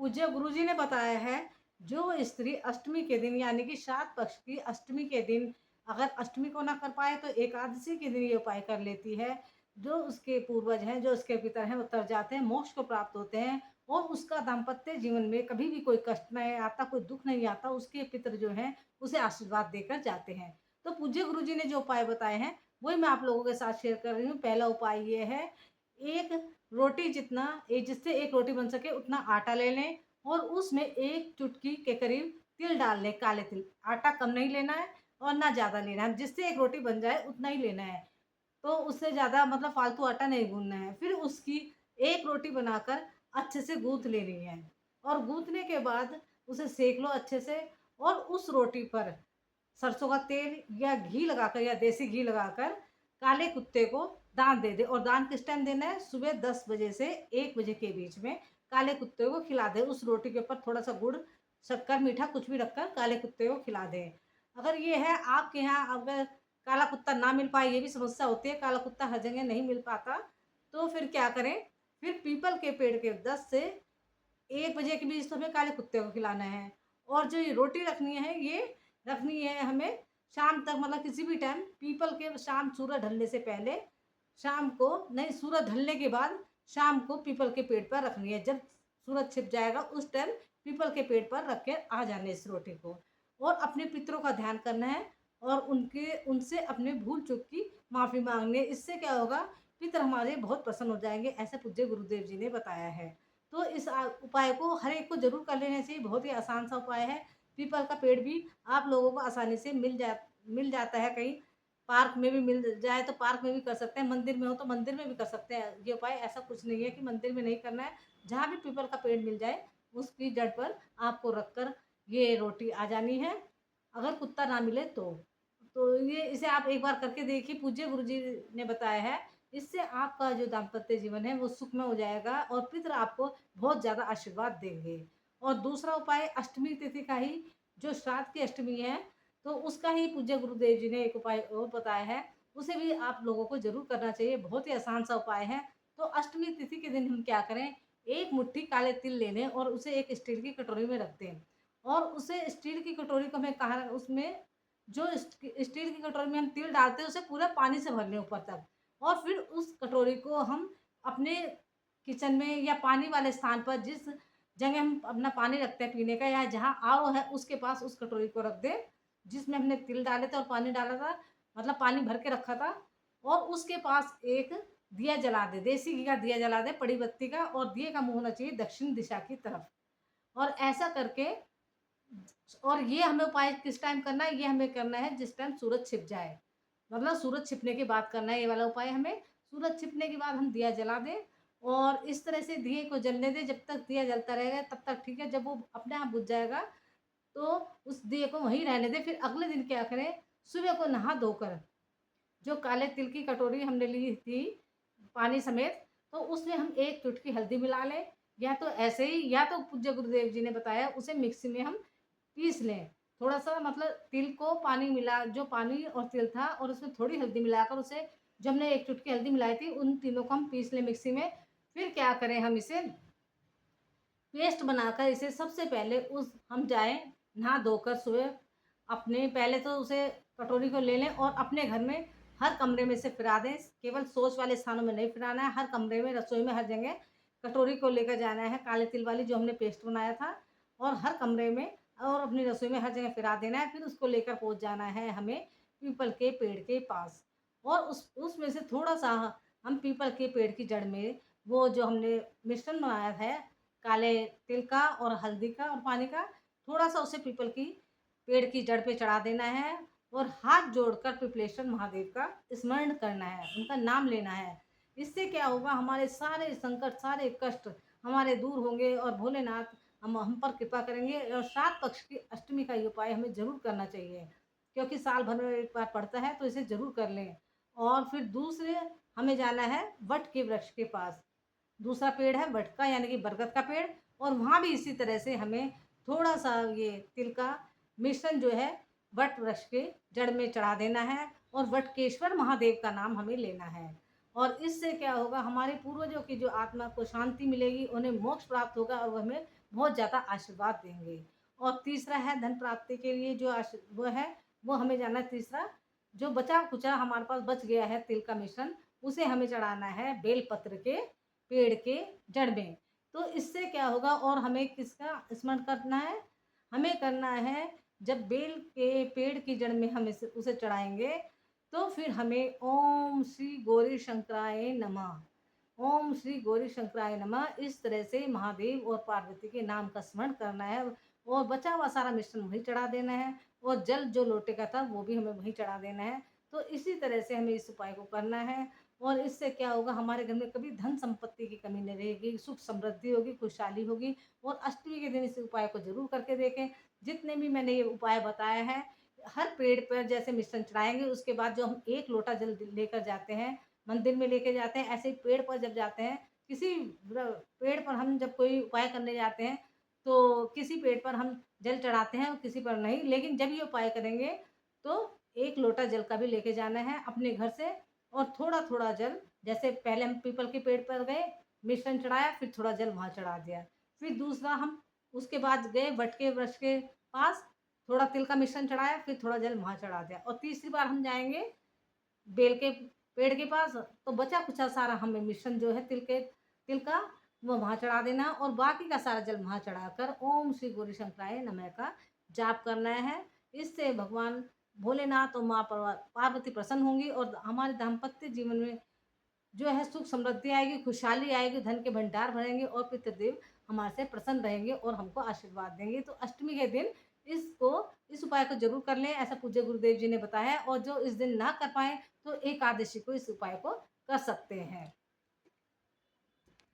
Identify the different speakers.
Speaker 1: पूज्य गुरुजी ने बताया है, जो स्त्री अष्टमी के दिन यानी कि श्राद्ध पक्ष की अष्टमी के दिन अगर अष्टमी को ना कर पाए तो एकादशी के दिन ये उपाय कर लेती है। जो उसके पूर्वज हैं, जो उसके पितर हैं, वो तर जाते हैं, मोक्ष को प्राप्त होते हैं और उसका दाम्पत्य जीवन में कभी भी कोई कष्ट नहीं आता, कोई दुःख नहीं आता। उसके पितर जो हैं, उसे आशीर्वाद देकर जाते हैं। तो पूज्य गुरुजी ने जो उपाय बताए हैं, वही मैं आप लोगों के साथ शेयर कर रही हूँ। पहला उपाय ये है, एक रोटी जितना जिससे एक रोटी बन सके उतना आटा ले लें और उसमें 1 चुटकी के करीब तिल डाल लें, काले तिल। आटा कम नहीं लेना है और ना ज़्यादा लेना है, जिससे एक रोटी बन जाए उतना ही लेना है। तो उससे ज़्यादा मतलब फालतू आटा नहीं गूँथना है। फिर उसकी एक रोटी बनाकर अच्छे से गूँथ लेनी है और गूँथने के बाद उसे सेंक लो अच्छे से और उस रोटी पर सरसों का तेल या घी लगाकर या देसी घी लगाकर काले कुत्ते को दान दे दे। और दान किस टाइम देना है? सुबह 10 बजे से 1 बजे के बीच में काले कुत्ते को खिला दे। उस रोटी के ऊपर थोड़ा-सा गुड़, शक्कर, मीठा कुछ भी रखकर काले कुत्ते को खिला दें। अगर ये है आपके यहाँ अगर काला कुत्ता ना मिल पाए, ये भी समस्या होती है, काला कुत्ता हर जगह नहीं मिल पाता, तो फिर क्या करें? फिर पीपल के पेड़ के 10 से 1 बजे के बीच तो हमें काले कुत्ते को खिलाना है। और जो ये रोटी रखनी है, ये रखनी है हमें शाम तक, मतलब किसी भी टाइम पीपल के शाम सूरज ढलने से पहले, शाम को नहीं, सूरज ढलने के बाद शाम को पीपल के पेड़ पर रखनी है। जब सूरज छिप जाएगा उस टाइम पीपल के पेड़ पर रख के आ जाने इस रोटी को। और अपने पितरों का ध्यान करना है और उनसे अपने भूल-चूक की माफ़ी माँगनी है। इससे क्या होगा, पितर हमारे बहुत प्रसन्न हो जाएँगे, ऐसा पूज्य गुरुदेव जी ने बताया है। तो इस उपाय को हर एक को ज़रूर कर लेना चाहिए, बहुत ही आसान सा उपाय है। पीपल का पेड़ भी आप लोगों को आसानी से मिल जाता है, कहीं पार्क में भी मिल जाए तो पार्क में भी कर सकते हैं, मंदिर में हो तो मंदिर में भी कर सकते हैं। ये उपाय ऐसा कुछ नहीं है कि मंदिर में नहीं करना है, जहाँ भी पीपल का पेड़ मिल जाए, उसकी जड़ पर आपको रखकर ये रोटी आ जानी है, अगर कुत्ता ना मिले तो। तो ये इसे आप एक बार करके देखिए, पूज्य गुरुजी ने बताया है, इससे आपका जो दाम्पत्य जीवन है वो सुखमय हो जाएगा और पितृ आपको बहुत ज़्यादा आशीर्वाद देंगे। और दूसरा उपाय अष्टमी तिथि का ही, जो श्राद्ध की अष्टमी है, तो उसका ही पूज्य गुरुदेव जी ने एक उपाय और बताया है, उसे भी आप लोगों को ज़रूर करना चाहिए, बहुत ही आसान सा उपाय है। तो अष्टमी तिथि के दिन हम क्या करें, 1 मुट्ठी काले तिल ले लें और उसे एक स्टील की कटोरी में रख दें और उसे स्टील की कटोरी को हमें कहाँ, उसमें जो स्टील की कटोरी में हम तिल डालते हैं उसे पूरा पानी से भर लें ऊपर तक और फिर उस कटोरी को हम अपने किचन में या पानी वाले स्थान पर, जिस जगह हम अपना पानी रखते हैं पीने का या जहाँ आरो है उसके पास उस कटोरी को रख दें, जिसमें हमने तिल डाले थे और पानी डाला था, मतलब पानी भर के रखा था। और उसके पास एक दिया जला दें, देसी घी का दिया जला दें, बड़ी बत्ती का, और दिए का मुँह होना चाहिए दक्षिण दिशा की तरफ। और ऐसा करके, और ये हमें उपाय किस टाइम करना है? ये हमें करना है जिस टाइम सूरज छिप जाए। मतलब सूरज छिपने के बाद करना है ये वाला उपाय हमें। सूरज छिपने के बाद हम दिया जला दें और इस तरह से दिए को जलने दें, जब तक दिया जलता रहेगा तब तक ठीक है। जब वो अपने आप बुझ जाएगा तो उस दिए को वहीं रहने दें। फिर अगले दिन क्या करें, सुबह को नहा धोकर जो काले तिल की कटोरी हमने ली थी पानी समेत, तो उसमें हम 1 चुटकी हल्दी मिला लें, या तो ऐसे ही, या तो पूज्य गुरुदेव जी ने बताया उसे मिक्सी में हम पीस लें। थोड़ा-सा मतलब तिल को पानी मिला, जो पानी और तिल था और उसमें थोड़ी हल्दी मिलाकर उसे, जो हमने 1 चुटकी हल्दी मिलाई थी, उन तीनों को हम पीस लें मिक्सी में। फिर क्या करें, हम इसे पेस्ट बनाकर इसे सबसे पहले उस हम जाएँ नहा धोकर सुबह, अपने पहले तो उसे कटोरी को ले लें और अपने घर में हर कमरे में से फिरा दें। केवल शौच वाले स्थानों में नहीं फिराना है, हर कमरे में, रसोई में, हर जगह कटोरी को लेकर जाना है, काले तिल वाली जो हमने पेस्ट बनाया था, और हर कमरे में और अपनी रसोई में हर जगह फिरा देना है। फिर उसको लेकर पहुँच जाना है हमें पीपल के पेड़ के पास और उसमें से थोड़ा-सा हम पीपल के पेड़ की जड़ में वो जो हमने मिश्रण बनाया है काले तिल का और हल्दी का और पानी का, थोड़ा-सा उसे पीपल की पेड़ की जड़ पे चढ़ा देना है और हाथ जोड़कर पिपलेश्वर महादेव का स्मरण करना है, उनका नाम लेना है। इससे क्या होगा, हमारे सारे संकट, सारे कष्ट हमारे दूर होंगे और भोलेनाथ हम पर कृपा करेंगे। और श्राद्ध पक्ष की अष्टमी का ये उपाय हमें ज़रूर करना चाहिए, क्योंकि साल भर में एक बार पड़ता है, तो इसे ज़रूर कर लें। और फिर दूसरे हमें जाना है वट के वृक्ष के पास। दूसरा पेड़ है वट का यानी कि बरगद का पेड़, और वहाँ भी इसी तरह से हमें थोड़ा-सा ये तिल का मिश्रण जो है वट वृक्ष के जड़ में चढ़ा देना है और वटकेश्वर महादेव का नाम हमें लेना है। और इससे क्या होगा, हमारे पूर्वजों की जो आत्मा को शांति मिलेगी, उन्हें मोक्ष प्राप्त होगा और वो हमें बहुत ज़्यादा आशीर्वाद देंगे। और तीसरा है धन प्राप्ति के लिए जो वो है, वो हमें जानना है तीसरा, जो बचा-खुचा हमारे पास बच गया है तिल का मिश्रण, उसे हमें चढ़ाना है बेलपत्र के पेड़ के जड़ में। तो इससे क्या होगा और हमें किसका स्मरण करना है? हमें करना है जब बेल के पेड़ की जड़ में हम उसे चढ़ाएँगे, तो फिर हमें ओम श्री गौरी शंकराय नमः, ओम श्री गौरी शंकराय नमः इस तरह से महादेव और पार्वती के नाम का स्मरण करना है और बचा हुआ सारा मिश्रण वहीं चढ़ा देना है और जल जो लोटे का था वो भी हमें वहीं चढ़ा देना है। तो इसी तरह से हमें इस उपाय को करना है और इससे क्या होगा हमारे घर में कभी धन संपत्ति की कमी नहीं रहेगी, सुख समृद्धि होगी, खुशहाली होगी और अष्टमी के दिन इस उपाय को ज़रूर करके देखें। जितने भी मैंने ये उपाय बताया है, हर पेड़ पर जैसे मिश्रण चढ़ाएँगे उसके बाद जो हम 1 लोटा जल लेकर जाते हैं, मंदिर में लेके जाते हैं, ऐसे ही पेड़ पर जब जाते हैं, किसी पेड़ पर हम जब कोई उपाय करने जाते हैं, तो किसी पेड़ पर हम जल चढ़ाते हैं और किसी पर नहीं। लेकिन जब ये उपाय करेंगे, तो 1 लोटा जल का भी लेके जाना है अपने घर से और थोड़ा-थोड़ा जल, जैसे पहले हम पीपल के पेड़ पर गए, मिश्रण चढ़ाया, फिर थोड़ा जल वहाँ चढ़ा दिया। फिर दूसरा हम उसके बाद गए वट के वृक्ष के पास, थोड़ा तिल का मिश्रण चढ़ाया, फिर थोड़ा जल वहाँ चढ़ा दिया और तीसरी बार हम जाएँगे बेल के पेड़ के पास, तो बचा-खुचा सारा हमें मिश्रण जो है तिल का वो वहाँ चढ़ा देना और बाकी का सारा जल वहाँ चढ़ाकर ओम श्री गौरी शंकराय नमः का जाप करना है। इससे भगवान भोलेनाथ और माँ पार्वती प्रसन्न होंगी और हमारे दाम्पत्य जीवन में जो है सुख समृद्धि आएगी, खुशहाली आएगी, धन के भंडार भरेंगे और पितृदेव हमारे से प्रसन्न रहेंगे और हमको आशीर्वाद देंगे। तो अष्टमी के दिन इसको इस उपाय को ज़रूर कर लें, ऐसा पूज्य गुरुदेव जी ने बताया है और जो इस दिन ना कर पाएँ, तो एकादशी को इस उपाय को कर सकते हैं।